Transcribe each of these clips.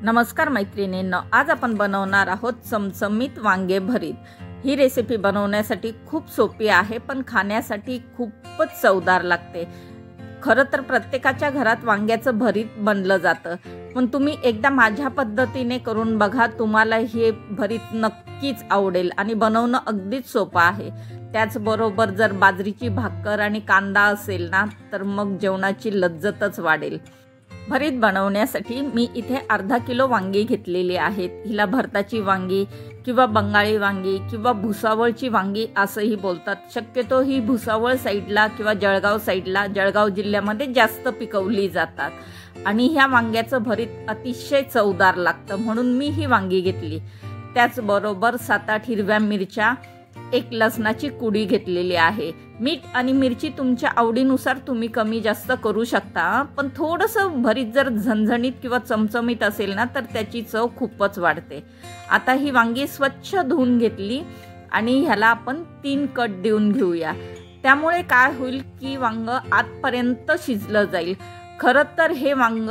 नमस्कार मैत्रिणींनो, आज आपण बनवणार आहोत चमचमीत वांगे भरीत। ही रेसिपी बनवण्यासाठी खूप सोपी आहे, पण खाण्यासाठी खूपच चवदार लागते। खरं तर प्रत्येकाच्या घरात वांग्याचं भरीत बनलं जातं, पण तुम्ही एकदा माझ्या पद्धतीने करून बघा, तुम्हाला हे भरीत नक्कीच आवडेल आणि बनवणं अगदीच सोपं आहे। त्याचबरोबर जर बाजरीची भाकर आणि कांदा असेल ना, तर मग जेवणाची लज्जतच वाढेल। भरीत बनवण्यासाठी मी इथे अर्धा किलो वांगी घेतलेली आहेत। हिला भरताची वांगी किंवा बंगाली वांगी किंवा भुसावळची वांगी असंही बोलतात। शक्यतो ही भुसावळ साईडला किंवा जळगाव साईडला, जळगाव जिल्ह्यामध्ये जास्त पिकवली जातात आणि ह्या वांग्याचं भरीत अतिशय चवदार लागतं, म्हणून मी ही वांगी घेतली। त्याचबरोबर 7-8 हिरव्या मिरच्या, एक लसणाची कुडी घेतलेली आहे। मीठ आणि मिरची तुमच्या आवडीनुसार तुम्ही कमी जास्त करू शकता, पण थोडंसं भरीत जर झणझणीत किंवा चमचमीत असेल ना, तर त्याची चव खूपच वाढते। आता ही वांगी स्वच्छ धुवून घेतली आणि ह्याला आपण 3 कट देऊन घेऊया। त्यामुळे काय होईल की वांग आतपर्यंत शिजलं जाईल। खरं तर हे वांग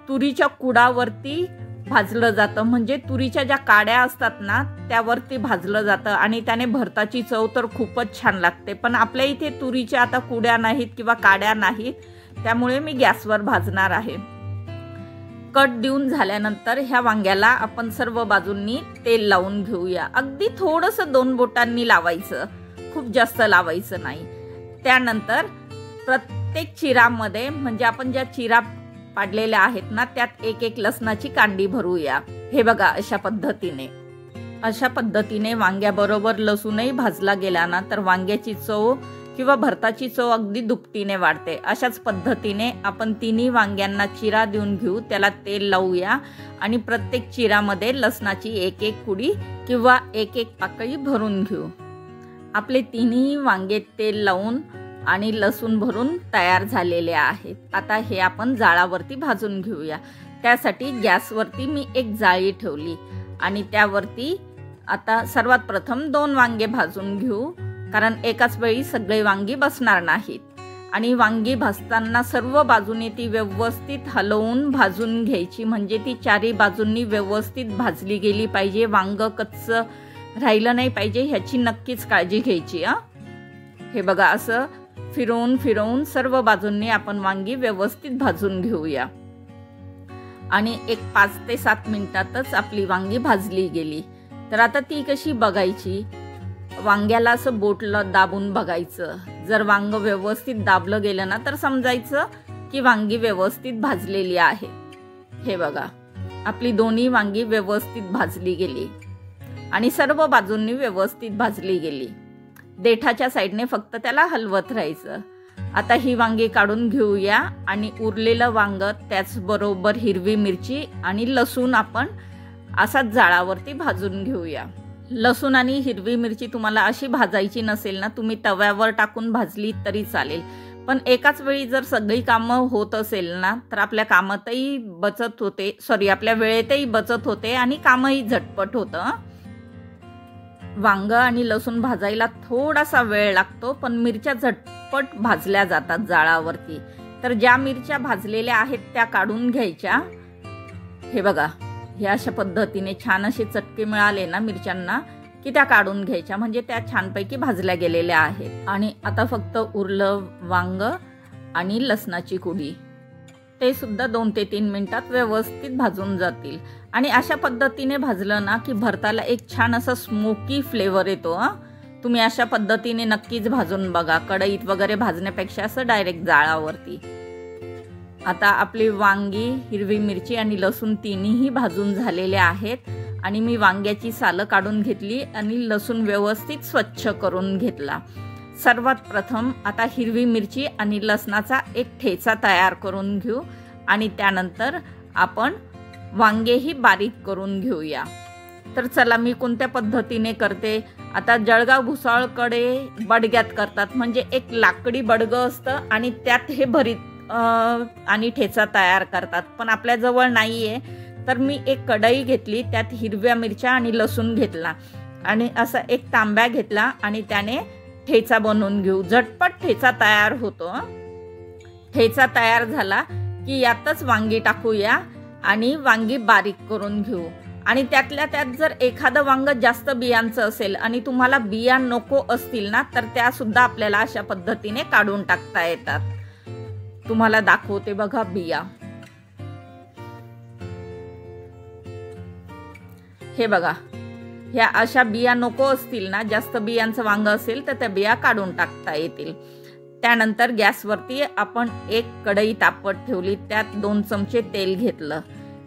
तुरीच्या कुडावरती भाजलं जातं, म्हणजे तुरीच्या ज्या काड्या असतात ना त्यावरती भाजलं जातं आणि त्याने भरताची चव तर खूपच छान लागते। पण आपल्या इथे तुरीच्या आता कुड्या नाहीत किंवा काड्या नाहीत, त्यामुळे मी गॅसवर भाजणार आहे। कट देऊन झाल्यानंतर ह्या वांग्याला आपण सर्व बाजूंनी तेल लावून घेऊया। अगदी थोडंसं 2 बोटांनी लावायचं, खूप जास्त लावायचं नाही। त्यानंतर प्रत्येक चिरामध्ये, म्हणजे आपण ज्या चिरा पाडलेल्या आहेत ना, त्यात एक लसणाची कांडी भरूया। हे बघा, अशा पद्धतीने वांग्याबरोबर लसूणही भाजला गेला ना, तर वांग्याची चव किंवा भरताची चव अगदी दुपटीने वाढते। अशाच पद्धतीने आपण तिन्ही वांग्यांना चिरा देऊन घेऊ, त्याला तेल लावूया आणि प्रत्येक चिरामध्ये लसणाची एक कुडी किंवा एक पाकळी भरून घेऊ। आपले तिन्ही वांगे तेल लावून आणि लसूण भरून तयार झालेले आहेत। आता हे आपण जाळावरती भाजून घेऊया। त्यासाठी गॅसवरती मी एक जाळी ठेवली आणि त्यावरती आता सर्वात प्रथम 2 वांगे भाजून घेऊ, कारण एकाच वेळी सगळे वांगी बसणार नाहीत। आणि वांगी भाजताना सर्व बाजूने ती व्यवस्थित हलवून भाजून घ्यायची, म्हणजे ती चारी बाजूंनी व्यवस्थित भाजली गेली पाहिजे। वांग कच्चं राहिलं नाही पाहिजे, ह्याची नक्कीच काळजी घ्यायची। हे बघा, असं फिरवून सर्व बाजूंनी आपण वांगी व्यवस्थित भाजून घेऊया आणि एक 5 ते 7 मिनिटातच आपली वांगी भाजली गेली। तर आता ती कशी बघायची, वांग्याला असं बोटला दाबून बघायचं। जर वांग व्यवस्थित दाबलं गेलं ना, तर समजायचं की वांगी व्यवस्थित भाजलेली आहे। हे बघा, आपली दोन्ही वांगी व्यवस्थित भाजली गेली आणि सर्व बाजूंनी व्यवस्थित भाजली गेली। देठाच्या साईडने फक्त त्याला हलवत राहायचं। आता ही वांगी काढून घेऊया आणि उरलेलं वांग, त्याचबरोबर हिरवी मिरची आणि लसूण आपण असाच जाळावरती भाजून घेऊया। लसूण आणि हिरवी मिरची तुम्हाला अशी भाजायची नसेल ना, तुम्ही तव्यावर टाकून भाजली तरी चालेल, पण एकाच वेळी जर सगळी कामं होत असेल ना, तर आपल्या कामातही बचत होते, आपल्या वेळेतही बचत होते आणि कामही झटपट होतं। वांग आणि लसूण भाजायला थोडासा वेळ लागतो, पण मिरच्या झटपट भाजल्या जातात जाळावरती। तर ज्या मिरच्या भाजलेल्या आहेत त्या काढून घ्यायच्या। हे बघा, हे अशा पद्धतीने छान असे चटके मिळाले ना मिरच्यांना, की त्या काढून घ्यायच्या, म्हणजे त्या छानपैकी भाजल्या गेलेल्या आहेत। आणि आता फक्त उरलं वांग आणि लसणाची कुडी, ते सुद्धा 2 ते 3 मिनिटात व्यवस्थित भाजून जातील। आणि अशा पद्धतीने भाजलं ना की भरताला एक छान असा स्मोकी फ्लेवर येतो। तुम्ही अशा पद्धतीने नक्कीच भाजून बघा, कढईत वगैरे भाजण्यापेक्षा असं डायरेक्ट जाळावरती। आता आपली वांगी, हिरवी मिरची आणि लसूण तिन्ही भाजून झालेले आहेत आणि मी वांग्याची सालं काढून घेतली आणि लसूण व्यवस्थित स्वच्छ करून घेतला। सर्वात प्रथम आता हिरवी मिरची आणि लसणाचा एक ठेचा तयार करून घेऊ आणि त्यानंतर आपण वांगेही बारीक करून घेऊया। तर चला, मी कोणत्या पद्धतीने करते। आता जळगाव भुसावळकडे बडग्यात करतात, म्हणजे एक लाकडी बडगं असतं आणि त्यात हे भरीत आणि ठेचा तयार करतात, पण आपल्याजवळ नाही आहे। तर मी एक कढई घेतली, त्यात हिरव्या मिरच्या आणि लसूण घेतला आणि असा एक तांब्या घेतला आणि त्याने ठेचा बनवून घेऊ। झटपट ठेचा तयार होतो। ठेचा तयार झाला की यातच वांगी टाकूया आणि वांगी बारीक करून घेऊ। आणि त्यातल्या त्यात जर एखादं वांग जास्त बियांचं असेल आणि तुम्हाला बिया नको असतील ना, तर त्या सुद्धा आपल्याला अशा पद्धतीने काढून टाकता येतात। तुम्हाला दाखवते बघा बिया। हे बघा, ह्या अशा बिया नको असतील ना, जास्त बियांचं वांग असेल तर त्या बिया काढून टाकता येतील। त्यानंतर गॅसवरती आपण एक कढई तापत ठेवली, त्यात 2 चमचे तेल घेतलं।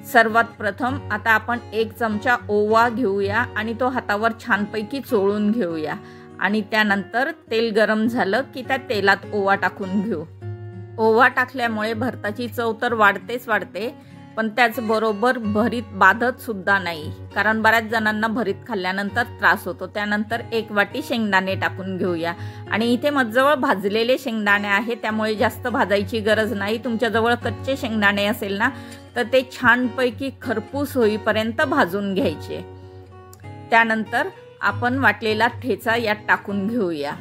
सर्वात प्रथम आता आपण 1 चमचा ओवा घेऊया आणि तो हातावर छानपैकी चोळून घेऊया। आणि त्यानंतर तेल गरम झालं की त्या तेलात ओवा टाकून घेऊ। ओवा टाकल्यामुळे भरताची चव तर वाढतेच वाढते, पण त्याचबरोबर भरीत बाधत सुद्धा नाही, कारण बऱ्याच जणांना भरीत खाल्ल्यानंतर त्रास होतो। त्यानंतर 1 वाटी शेंगदाणे टाकून घेऊया। आणि इथे माझ्याजवळ भाजलेले शेंगदाणे आहे, त्यामुळे जास्त भाजायची गरज नाही। तुमच्याजवळ कच्चे शेंगदाणे असेल ना, तर ते छानपैकी खरपूस होईपर्यंत भाजून घ्यायचे। त्यानंतर आपण वाटलेला ठेचा यात टाकून घेऊया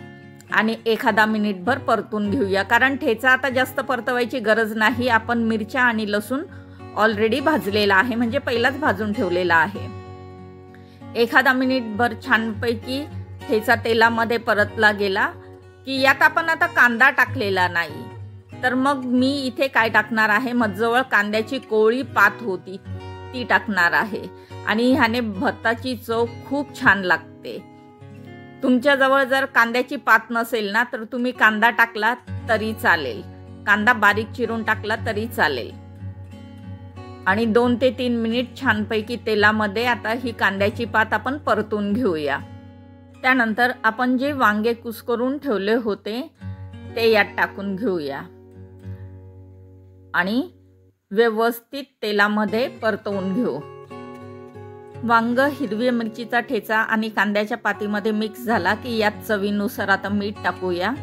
आणि एखादा मिनिटभर परतून घेऊया, कारण ठेचा आता जास्त परतवायची गरज नाही। आपण मिरच्या आणि लसूण ऑलरेडी भाजलेला आहे, म्हणजे पहिलाच भाजून ठेवलेला आहे। एखादा मिनिटभर छानपैकी ठेचा तेलामध्ये परतला गेला की यात आपण आता कांदा टाकलेला नाही, तर मग मी इथे काय टाकणार आहे, माझ्याजवळ कांद्याची कोवळी पात होती ती टाकणार आहे। आणि ह्याने भरताची चव खूप छान लागते। तुमच्याजवळ जर कांद्याची पात नसेल ना, तर तुम्ही कांदा टाकला तरी चालेल, कांदा बारीक चिरून टाकला तरी चालेल। आणि 2 ते 3 मिनिट छानपैकी तेलामध्ये आता ही कांद्याची पात आपण परतून घेऊया। त्यानंतर आपण जे वांगे कुस्करून ठेवले होते ते यात टाकून घेऊया आणि व्यवस्थित तेलामध्ये परतवून घेऊ। वांग, हिरवी मिरचीचा ठेचा आणि कांद्याच्या पातीमध्ये मिक्स झाला की यात चवीनुसार आता मीठ टाकूया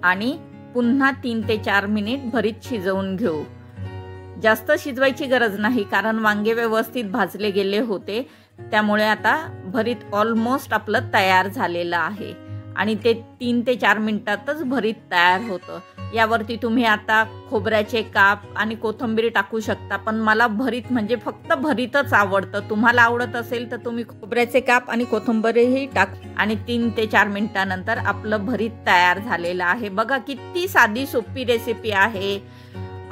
आणि पुन्हा 3 ते 4 मिनिट भरीत शिजवून घेऊ। जास्त शिजवायची गरज नाही, कारण वांगे व्यवस्थित भाजले गेले होते, त्यामुळे आता भरीत ऑलमोस्ट आपलं तयार झालेलं आहे। आणि ते 3 ते 4 मिनिटातच भरीत तयार होतं। यावरती तुम्ही आता खोबऱ्याचे काप आणि कोथिंबीर टाकू शकता, पण मला भरीत म्हणजे फक्त भरीतच आवडतं। तुम्हाला आवडत असेल तर तुम्ही खोबऱ्याचे काप आणि कोथिंबीरही टाक। आणि 3 ते 4 मिनिटानंतर आपलं भरीत तयार झालेलं आहे। बघा किती साधी सोपी रेसिपी आहे।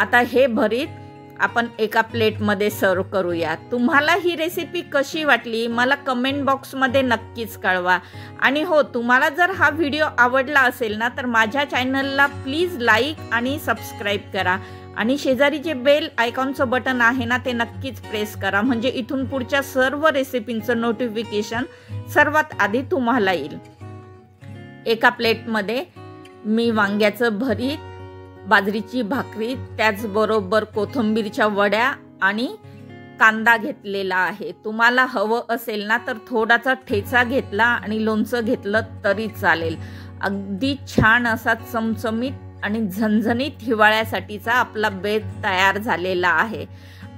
आता हे भरीत आपण एका प्लेटमध्ये सर्व करूया। तुम्हाला ही रेसिपी कशी वाटली मला कमेंट बॉक्समध्ये नक्कीच कळवा। आणि हो, तुम्हाला जर हा व्हिडिओ आवडला असेल ना, तर माझ्या चॅनलला प्लीज लाईक आणि सबस्क्राईब करा आणि शेजारी जे बेल आयकॉनचं बटन आहे ना, ते नक्कीच प्रेस करा, म्हणजे इथून पुढच्या सर्व रेसिपींचं नोटिफिकेशन सर्वात आधी तुम्हाला येईल। एका प्लेटमध्ये मी वांग्याचं भरीत, बाजरीची भाकरी, त्याचबरोबर कोथिंबीरच्या वड्या आणि कांदा घेतलेला आहे। तुम्हाला हवं असेल ना, तर थोडासा ठेचा घेतला आणि लोणचं घेतलं तरी चालेल। अगदी छान असा चमचमीत आणि झणझणीत हिवाळ्यासाठीचा आपला बेत तयार झालेला आहे।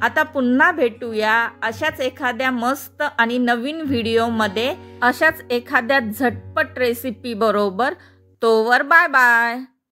आता पुन्हा भेटूया अशाच एखाद्या मस्त आणि नवीन व्हिडिओमध्ये, अशाच एखाद्या झटपट रेसिपी बरोबर। तोवर बाय बाय।